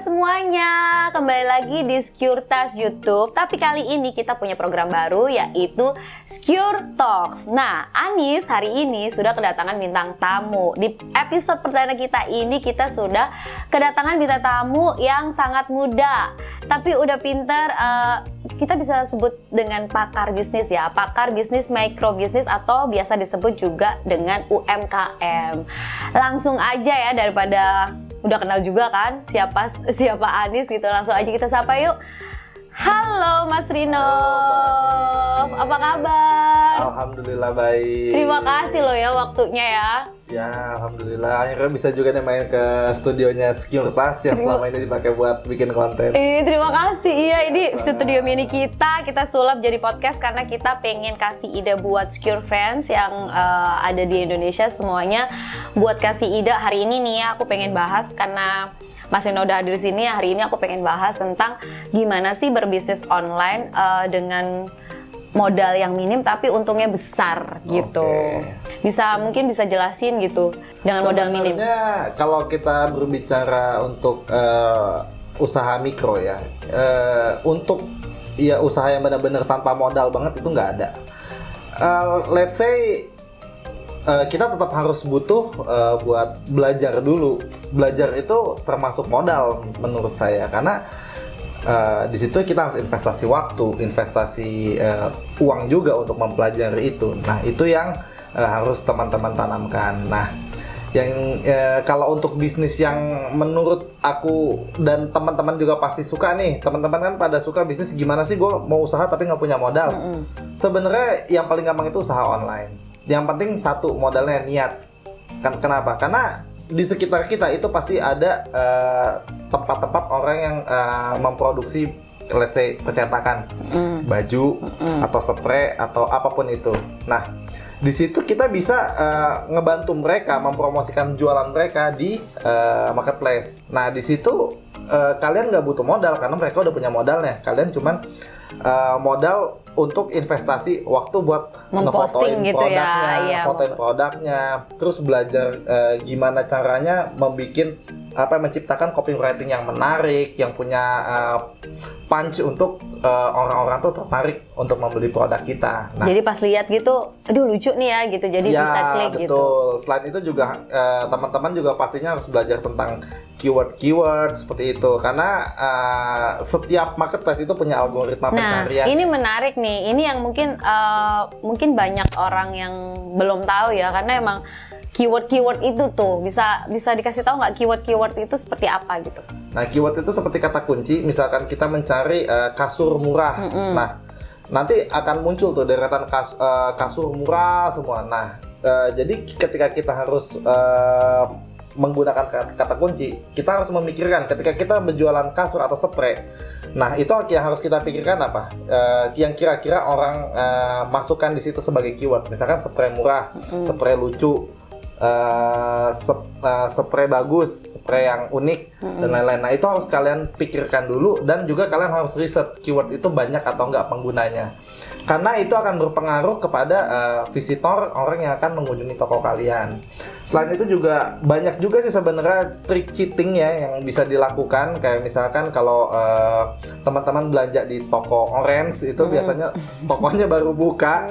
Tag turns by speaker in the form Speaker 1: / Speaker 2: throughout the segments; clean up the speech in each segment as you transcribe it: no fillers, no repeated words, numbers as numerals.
Speaker 1: semuanya, kembali lagi di Securitas YouTube. Tapi kali ini kita punya program baru, yaitu Secure Talks. Nah, Anis hari ini sudah kedatangan bintang tamu. Di episode perdana kita ini kita sudah kedatangan bintang tamu yang sangat muda, tapi udah pinter. Kita bisa sebut dengan pakar bisnis ya, pakar bisnis mikro bisnis atau biasa disebut juga dengan UMKM. Langsung aja ya, daripada udah kenal juga kan siapa Anis gitu, langsung aja kita sapa yuk. Halo Mas Rino, apa kabar?
Speaker 2: Alhamdulillah baik.
Speaker 1: Terima kasih loh ya waktunya ya.
Speaker 2: Ya alhamdulillah, akhirnya bisa juga nih main ke studionya Securitas yang selama ini dipakai buat bikin konten.
Speaker 1: Terima kasih. Iya, ini studio mini kita sulap jadi podcast karena kita pengen kasih ide buat Secure Friends yang ada di Indonesia semuanya, buat kasih ide. Hari ini nih ya aku pengen bahas, karena Mas Rino udah hadir di sini, hari ini aku pengen bahas tentang gimana sih berbisnis online dengan modal yang minim tapi untungnya besar gitu. Mungkin bisa jelasin gitu dengan modal minim.
Speaker 2: Sebenarnya kalau kita berbicara untuk usaha mikro ya, untuk ya usaha yang benar-benar tanpa modal banget itu nggak ada. Let's say kita tetap harus butuh buat belajar dulu. Belajar itu termasuk modal menurut saya, karena di situ kita harus investasi waktu, investasi uang juga untuk mempelajari itu. Nah itu yang harus teman-teman tanamkan. Nah yang kalau untuk bisnis yang menurut aku dan teman-teman juga pasti suka nih, teman-teman kan pada suka bisnis gimana sih gue mau usaha tapi nggak punya modal. Sebenarnya yang paling gampang itu usaha online. Yang penting satu, modalnya niat. Kenapa? Karena di sekitar kita itu pasti ada tempat-tempat orang yang memproduksi, let's say percetakan baju atau spray atau apapun itu. Nah, di situ kita bisa ngebantu mereka mempromosikan jualan mereka di marketplace. Nah, di situ kalian nggak butuh modal karena mereka udah punya modalnya. Kalian cuman modal untuk investasi waktu buat ngefotoin
Speaker 1: gitu
Speaker 2: produknya,
Speaker 1: ya,
Speaker 2: fotoin produknya, terus belajar gimana caranya menciptakan copywriting yang menarik, yang punya punch untuk orang-orang tuh tertarik untuk membeli produk kita. Nah,
Speaker 1: jadi pas lihat gitu, aduh lucu nih ya gitu, jadi
Speaker 2: ya,
Speaker 1: bisa klik
Speaker 2: betul.
Speaker 1: gitu.
Speaker 2: Selain itu juga teman-teman juga pastinya harus belajar tentang keyword seperti itu, karena setiap marketplace itu punya algoritma pencarian.
Speaker 1: Nah, ini menarik nih. Ini yang mungkin banyak orang yang belum tahu ya, karena emang keyword itu tuh bisa dikasih tahu nggak keyword itu seperti apa gitu?
Speaker 2: Nah, keyword itu seperti kata kunci. Misalkan kita mencari kasur murah. Nah, nanti akan muncul tuh deretan kasur murah semua. Nah, jadi ketika kita harus menggunakan kata kunci, kita harus memikirkan ketika kita berjualan kasur atau spray. Nah, itu yang harus kita pikirkan apa? Yang kira-kira orang masukkan di situ sebagai keyword. Misalkan spray murah, spray lucu, spray bagus, spray yang unik, dan lain-lain. Nah, itu harus kalian pikirkan dulu, dan juga kalian harus riset keyword itu banyak atau enggak penggunanya. Karena itu akan berpengaruh kepada visitor, orang yang akan mengunjungi toko kalian. Selain itu juga banyak juga sih sebenarnya trik cheating ya yang bisa dilakukan. Kayak misalkan kalau teman-teman belanja di toko Orange itu biasanya tokonya baru buka,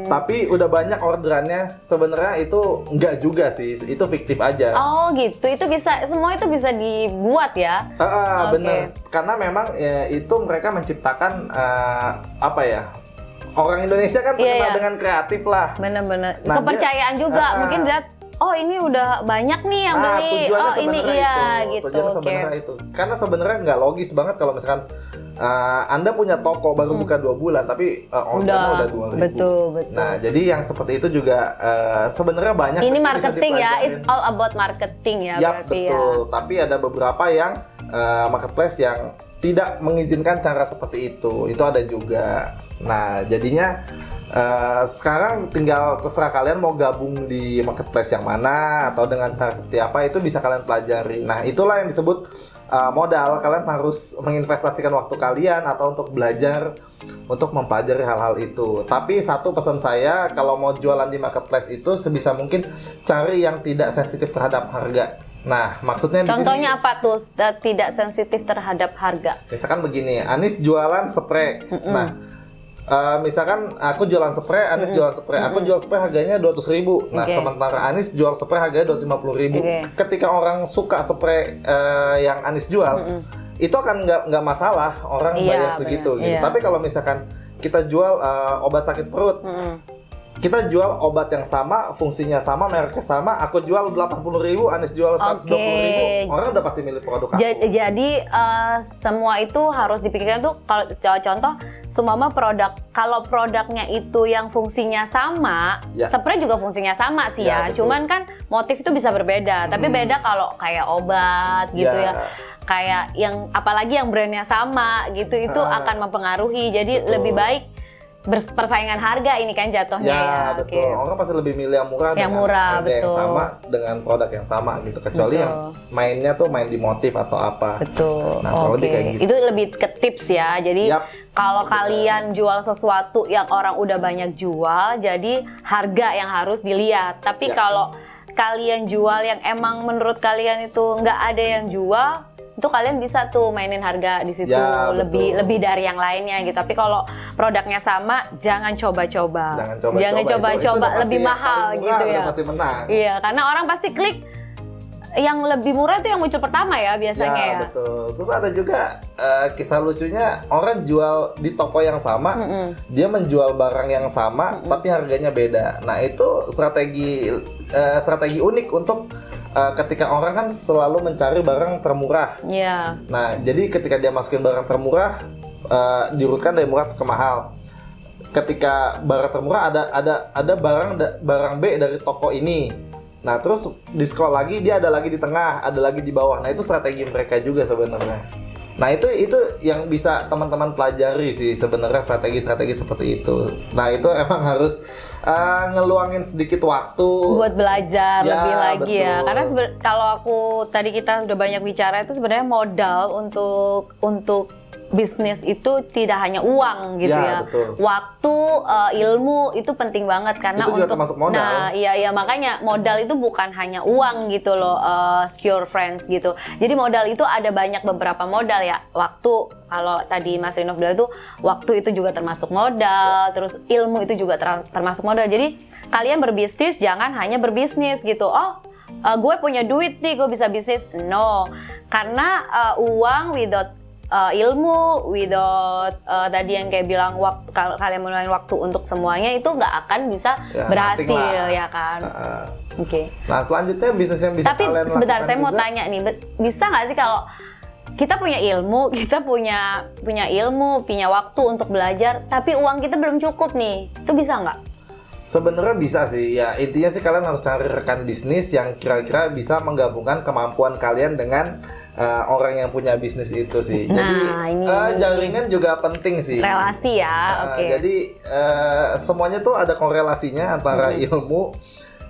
Speaker 2: tapi udah banyak orderannya. Sebenarnya itu enggak juga sih, itu fiktif aja.
Speaker 1: Oh gitu, semua itu bisa dibuat ya?
Speaker 2: Bener, karena memang ya, itu mereka menciptakan orang Indonesia kan terkenal dengan kreatif lah.
Speaker 1: Bener-bener. Nah, kepercayaan juga mungkin lihat, oh ini udah banyak nih yang beli. Oh ini iya gitu.
Speaker 2: Tujuannya sebenarnya itu. Karena sebenarnya nggak logis banget kalau misalkan Anda punya toko baru buka 2 bulan tapi ordernya udah 2.000.
Speaker 1: Betul.
Speaker 2: Nah, jadi yang seperti itu juga sebenarnya banyak.
Speaker 1: Ini marketing ya, it's all about marketing ya, berarti
Speaker 2: betul.
Speaker 1: Ya.
Speaker 2: Tapi ada beberapa yang marketplace yang tidak mengizinkan cara seperti itu. Itu ada juga. Nah, jadinya sekarang tinggal terserah kalian mau gabung di marketplace yang mana atau dengan cara seperti apa, itu bisa kalian pelajari. Nah, itulah yang disebut modal. Kalian harus menginvestasikan waktu kalian atau untuk belajar untuk mempelajari hal-hal itu. Tapi satu pesan saya, kalau mau jualan di marketplace itu sebisa mungkin cari yang tidak sensitif terhadap harga. Nah, maksudnya di
Speaker 1: Contohnya
Speaker 2: sini,
Speaker 1: apa tuh tidak sensitif terhadap harga?
Speaker 2: misalkan begini, Anis jualan spray. Nah, misalkan aku jualan spray, Anis jualan spray. Aku jual spray harganya 200.000. Nah,
Speaker 1: Oke.
Speaker 2: sementara Anis jual spray harganya 250.000.
Speaker 1: Oke.
Speaker 2: Ketika orang suka spray yang Anis jual, itu akan nggak masalah orang
Speaker 1: Iya,
Speaker 2: bayar segitu.
Speaker 1: benar.
Speaker 2: Gitu.
Speaker 1: Iya.
Speaker 2: Tapi kalau misalkan kita jual obat sakit perut, kita jual obat yang sama, fungsinya sama, mereknya sama. Aku jual 80.000, Anis jual 120.000. Orang udah pasti milih produk aku.
Speaker 1: Jadi semua itu harus dipikirkan tuh kalau contoh seumpama produk, kalau produknya itu yang fungsinya sama,
Speaker 2: Ya.
Speaker 1: spray juga fungsinya sama sih
Speaker 2: Ya,
Speaker 1: ya.
Speaker 2: betul.
Speaker 1: Cuman kan motif itu bisa berbeda. Tapi beda kalau kayak obat gitu
Speaker 2: Ya.
Speaker 1: ya. Kayak yang apalagi yang brandnya sama gitu itu akan mempengaruhi. Jadi
Speaker 2: Betul.
Speaker 1: lebih baik persaingan harga ini kan jatuhnya ya.
Speaker 2: Ya, betul.
Speaker 1: Oke.
Speaker 2: Orang pasti lebih milih yang murah
Speaker 1: Yang
Speaker 2: dengan
Speaker 1: murah,
Speaker 2: harga yang
Speaker 1: betul.
Speaker 2: sama dengan produk yang sama gitu. Kecuali
Speaker 1: Betul.
Speaker 2: yang mainnya tuh main di motif atau apa.
Speaker 1: Betul.
Speaker 2: Nah, kalau
Speaker 1: Oke.
Speaker 2: di kayak gitu.
Speaker 1: Itu lebih ke tips ya. Jadi
Speaker 2: Yap.
Speaker 1: kalau kalian jual sesuatu yang orang udah banyak jual, jadi harga yang harus dilihat. Tapi
Speaker 2: Ya.
Speaker 1: kalau kalian jual yang emang menurut kalian itu nggak ada yang jual, itu kalian bisa tuh mainin harga di situ
Speaker 2: Ya,
Speaker 1: lebih
Speaker 2: betul.
Speaker 1: lebih dari yang lainnya gitu. Tapi kalau produknya sama, jangan coba-coba.
Speaker 2: Jangan coba-coba. Itu udah
Speaker 1: lebih
Speaker 2: pasti
Speaker 1: mahal
Speaker 2: yang paling murah,
Speaker 1: gitu ya.
Speaker 2: udah pasti menang.
Speaker 1: Iya, karena orang pasti klik yang lebih murah itu yang muncul pertama ya biasanya ya.
Speaker 2: Betul. Terus ada juga kisah lucunya, orang jual di toko yang sama, dia menjual barang yang sama tapi harganya beda. Nah, itu strategi unik untuk ketika orang kan selalu mencari barang termurah.
Speaker 1: Iya.
Speaker 2: Nah, jadi ketika dia masukin barang termurah, diurutkan dari murah ke mahal. Ketika barang termurah ada barang B dari toko ini. Nah, terus di scroll lagi dia ada lagi di tengah, ada lagi di bawah. Nah, itu strategi mereka juga sebenarnya. Nah, itu yang bisa teman-teman pelajari sih sebenarnya, strategi-strategi seperti itu. Nah, itu emang harus ngeluangin sedikit waktu
Speaker 1: Buat belajar
Speaker 2: Ya,
Speaker 1: lebih lagi ya.
Speaker 2: betul.
Speaker 1: Karena kalau aku tadi kita udah banyak bicara itu sebenarnya modal untuk bisnis itu tidak hanya uang gitu
Speaker 2: Ya,
Speaker 1: ya.
Speaker 2: betul.
Speaker 1: Waktu, ilmu itu penting banget karena
Speaker 2: Itu juga
Speaker 1: untuk
Speaker 2: termasuk modal.
Speaker 1: Nah, iya makanya modal itu bukan hanya uang gitu loh, secure friends gitu. Jadi modal itu ada banyak beberapa modal ya. Waktu, kalau tadi Mas Rinov bilang itu waktu itu juga termasuk modal, terus ilmu itu juga termasuk modal. Jadi kalian berbisnis jangan hanya berbisnis gitu. Gue punya duit nih, gue bisa bisnis. No, karena uang without ilmu, without tadi yang kayak bilang waktu, kalau kalian meluangkan waktu untuk semuanya itu nggak akan bisa
Speaker 2: Ya,
Speaker 1: berhasil
Speaker 2: nothing lah.
Speaker 1: ya kan. Oke.
Speaker 2: Nah, selanjutnya bisnis yang bisa
Speaker 1: Tapi
Speaker 2: kalian
Speaker 1: sebentar,
Speaker 2: lakukan
Speaker 1: saya mau
Speaker 2: juga.
Speaker 1: tanya nih, bisa nggak sih kalau kita punya ilmu, kita punya ilmu, punya waktu untuk belajar, tapi uang kita belum cukup nih, itu bisa nggak?
Speaker 2: Sebenarnya bisa sih, ya intinya sih kalian harus cari rekan bisnis yang kira-kira bisa menggabungkan kemampuan kalian dengan orang yang punya bisnis itu sih.
Speaker 1: Nah,
Speaker 2: Jadi
Speaker 1: ini.
Speaker 2: jaringan juga penting sih.
Speaker 1: Relasi ya, oke.
Speaker 2: Jadi semuanya tuh ada korelasinya antara ilmu.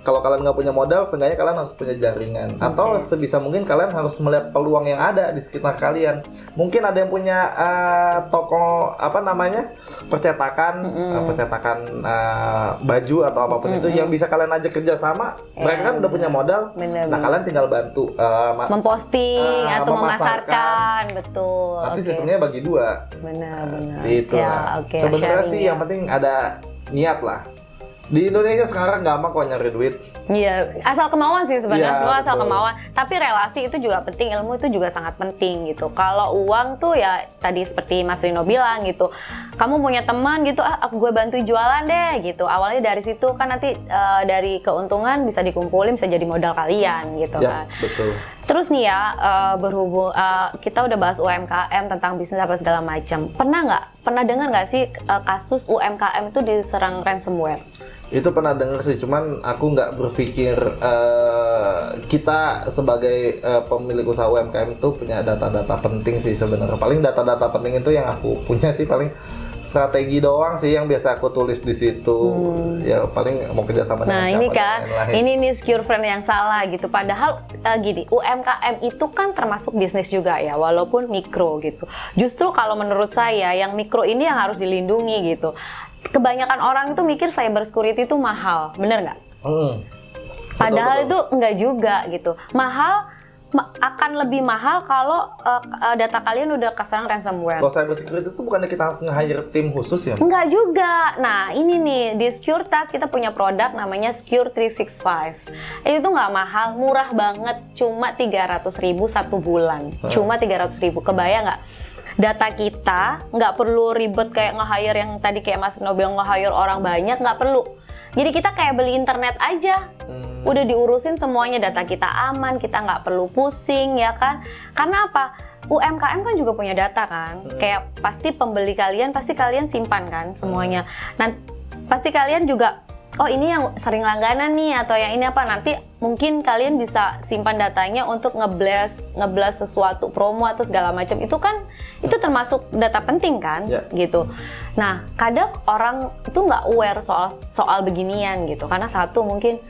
Speaker 2: Kalau kalian nggak punya modal, seenggaknya kalian harus punya jaringan. Atau sebisa mungkin kalian harus melihat peluang yang ada di sekitar kalian. Mungkin ada yang punya toko percetakan, baju atau apapun itu yang bisa kalian ajak kerja sama. Mereka kan udah punya modal.
Speaker 1: Bener,
Speaker 2: Nah, kalian tinggal bantu
Speaker 1: Memposting atau
Speaker 2: memasarkan.
Speaker 1: memasarkan, betul.
Speaker 2: Nanti
Speaker 1: oke.
Speaker 2: sistemnya bagi dua.
Speaker 1: Benar.
Speaker 2: Itu
Speaker 1: Ya,
Speaker 2: lah.
Speaker 1: oke,
Speaker 2: Sebenarnya
Speaker 1: sharing
Speaker 2: sih
Speaker 1: ya.
Speaker 2: yang penting ada niat lah. Di Indonesia sekarang gampang kok nyari duit.
Speaker 1: Iya, asal kemauan sih sebenarnya,
Speaker 2: Iya,
Speaker 1: semua asal
Speaker 2: betul.
Speaker 1: kemauan. Tapi relasi itu juga penting, ilmu itu juga sangat penting gitu. Kalau uang tuh ya tadi seperti Mas Rino bilang gitu, kamu punya teman gitu, gue bantu jualan deh gitu. Awalnya dari situ kan nanti dari keuntungan bisa dikumpulin, bisa jadi modal kalian gitu
Speaker 2: Ya,
Speaker 1: kan.
Speaker 2: betul.
Speaker 1: Terus nih ya, berhubung kita udah bahas UMKM tentang bisnis apa segala macam. Pernah dengar nggak sih kasus UMKM itu diserang ransomware?
Speaker 2: Itu pernah denger sih, cuman aku nggak berpikir kita sebagai pemilik usaha UMKM itu punya data-data penting sih sebenarnya. Paling data-data penting itu yang aku punya sih paling strategi doang sih yang biasa aku tulis di situ. Ya paling mau kerjasama dengan
Speaker 1: Nah
Speaker 2: siapa
Speaker 1: ini
Speaker 2: dan
Speaker 1: kan,
Speaker 2: lain-lain.
Speaker 1: ini nih secure friend yang salah gitu. Padahal gini, UMKM itu kan termasuk bisnis juga ya, walaupun mikro gitu. Justru kalau menurut saya yang mikro ini yang harus dilindungi gitu. Kebanyakan orang itu mikir cyber security itu mahal, bener nggak?
Speaker 2: Hmm.
Speaker 1: Padahal
Speaker 2: Betul.
Speaker 1: itu enggak juga gitu. Mahal akan lebih mahal kalau data kalian udah keserang ransomware.
Speaker 2: Kalau cyber security itu bukannya kita harus nge-hire tim khusus ya?
Speaker 1: Enggak juga. Nah, ini nih di Securitas kita punya produk namanya Secure 365. Itu tuh nggak mahal, murah banget, cuma 300.000 satu bulan. Cuma 300.000, kebayang nggak? Data kita nggak perlu ribet kayak nge-hire yang tadi kayak Mas Rino bilang nge-hire orang banyak, nggak perlu. Jadi kita kayak beli internet aja, udah diurusin semuanya, data kita aman, kita nggak perlu pusing ya kan? Karena apa? UMKM kan juga punya data kan, kayak pasti pembeli kalian, pasti kalian simpan kan semuanya. Nah, pasti kalian juga, oh ini yang sering langganan nih, atau yang ini apa, nanti mungkin kalian bisa simpan datanya untuk ngeblast sesuatu promo atau segala macam. Itu kan itu termasuk data penting kan, gitu. Nah, kadang orang itu nggak aware soal beginian gitu, karena satu mungkin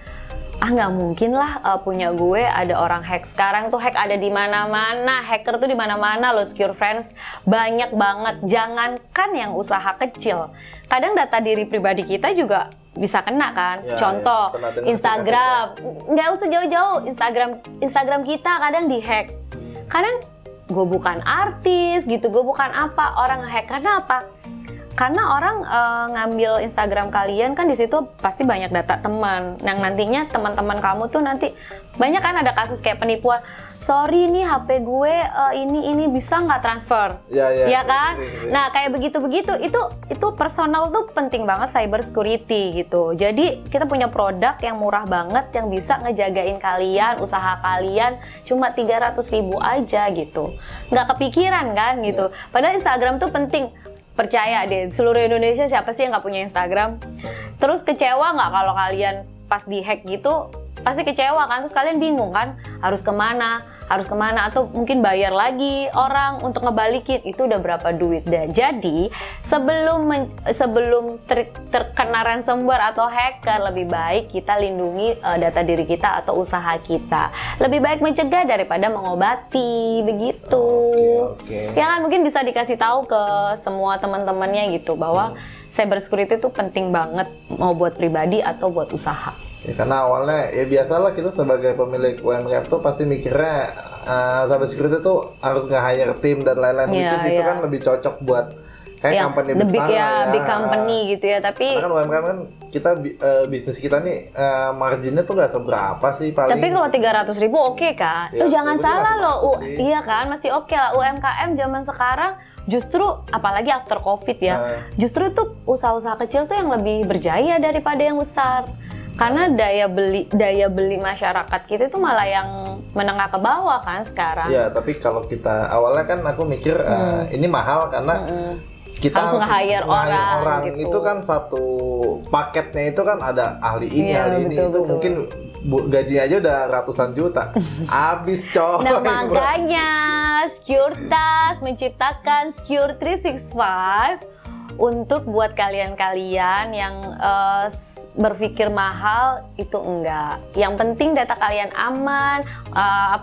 Speaker 1: nggak mungkin lah punya gue ada orang hack. Sekarang tuh hack ada di mana-mana, hacker tuh di mana-mana loh, Secure Friends, banyak banget. Jangankan yang usaha kecil, kadang data diri pribadi kita juga bisa kena kan. Contoh Instagram, nggak usah jauh-jauh, Instagram kita kadang dihack. Kadang gue bukan artis gitu, gue bukan apa, orang hack. Karena apa? Karena orang ngambil Instagram kalian kan di situ pasti banyak data teman. Yang nantinya teman-teman kamu tuh nanti banyak kan ada kasus kayak penipuan. Sorry nih HP gue ini bisa nggak transfer? Ya kan? Nah kayak begitu-begitu itu personal tuh penting banget cyber security gitu. Jadi kita punya produk yang murah banget yang bisa ngejagain kalian, usaha kalian cuma 300.000 aja gitu. Nggak kepikiran kan gitu. Padahal Instagram tuh penting. Percaya deh, seluruh Indonesia siapa sih yang nggak punya Instagram? Terus kecewa nggak kalau kalian pas di-hack gitu? Pasti kecewa kan, terus kalian bingung kan harus kemana, atau mungkin bayar lagi orang untuk ngebalikin, itu udah berapa duit dah. Jadi sebelum terkena ransomware atau hacker, lebih baik kita lindungi data diri kita atau usaha kita. Lebih baik mencegah daripada mengobati, begitu. Ya kan, mungkin bisa dikasih tahu ke semua teman-temannya gitu bahwa cyber security itu penting banget, mau buat pribadi atau buat usaha.
Speaker 2: Ya karena awalnya ya biasalah kita sebagai pemilik UMKM tuh pasti mikirnya cyber security tuh harus nge-hire tim dan lain-lain. Itu kan lebih cocok buat kayak company besar
Speaker 1: big company gitu ya. Tapi
Speaker 2: karena kan UMKM kan kita bisnis kita nih marginnya tuh nggak seberapa sih paling.
Speaker 1: Tapi kalau 300.000 oke kan?
Speaker 2: Ya,
Speaker 1: jangan salah loh,
Speaker 2: iya
Speaker 1: kan masih oke lah. UMKM zaman sekarang justru apalagi after COVID ya, justru tuh usaha-usaha kecil tuh yang lebih berjaya daripada yang besar. Karena daya beli masyarakat kita itu malah yang menengah ke bawah kan sekarang.
Speaker 2: Iya, tapi kalau kita awalnya kan aku mikir ini mahal karena kita harus nge-hire orang gitu. Itu kan satu paketnya itu kan ada ahli ini, ahli ini, itu mungkin gajinya aja udah ratusan juta. Habis coy.
Speaker 1: Nah makanya Securitas menciptakan Secure 365 untuk buat kalian-kalian yang berpikir mahal itu enggak. Yang penting data kalian aman,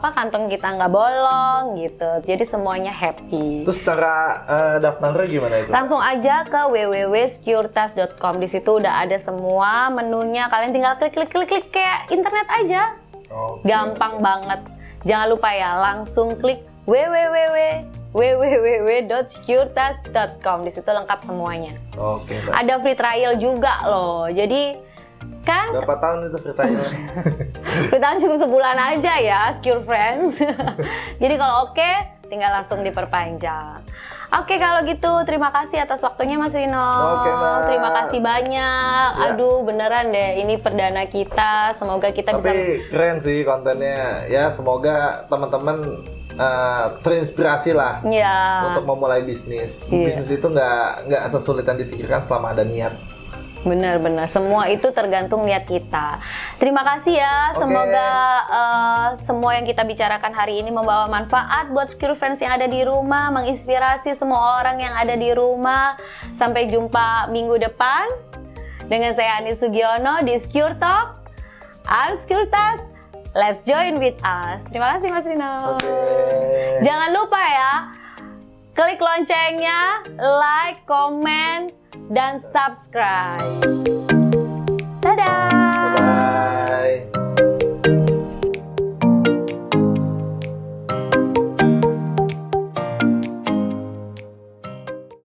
Speaker 1: kantong kita nggak bolong gitu. Jadi semuanya happy.
Speaker 2: Terus cara daftarnya gimana itu?
Speaker 1: Langsung aja ke www.securitas.com. Di situ udah ada semua menunya. Kalian tinggal klik kayak internet aja. Gampang banget. Jangan lupa ya, langsung klik www.securitas.com. Di situ lengkap semuanya. Ada free trial juga loh. Jadi kan
Speaker 2: berapa tahun itu free trial?
Speaker 1: Free trial cukup sebulan aja ya, Secure Friends. Jadi kalau oke, tinggal langsung diperpanjang. Oke, kalau gitu terima kasih atas waktunya Mas Rino. Terima kasih banyak. Aduh, beneran deh ini perdana kita. Semoga kita bisa.
Speaker 2: Tapi keren sih kontennya. Ya, semoga teman-teman terinspirasi lah untuk memulai bisnis. Bisnis itu nggak sesulit yang dipikirkan selama ada niat.
Speaker 1: Benar-benar, semua itu tergantung niat kita. Terima kasih ya, semoga semua yang kita bicarakan hari ini membawa manfaat buat Secure Friends yang ada di rumah, menginspirasi semua orang yang ada di rumah. Sampai jumpa minggu depan dengan saya Anis Sugiono di Secure Talk. I'm Securitas. Let's join with us. Terima kasih Mas Rino. Jangan lupa ya, klik loncengnya, like, komen, dan subscribe.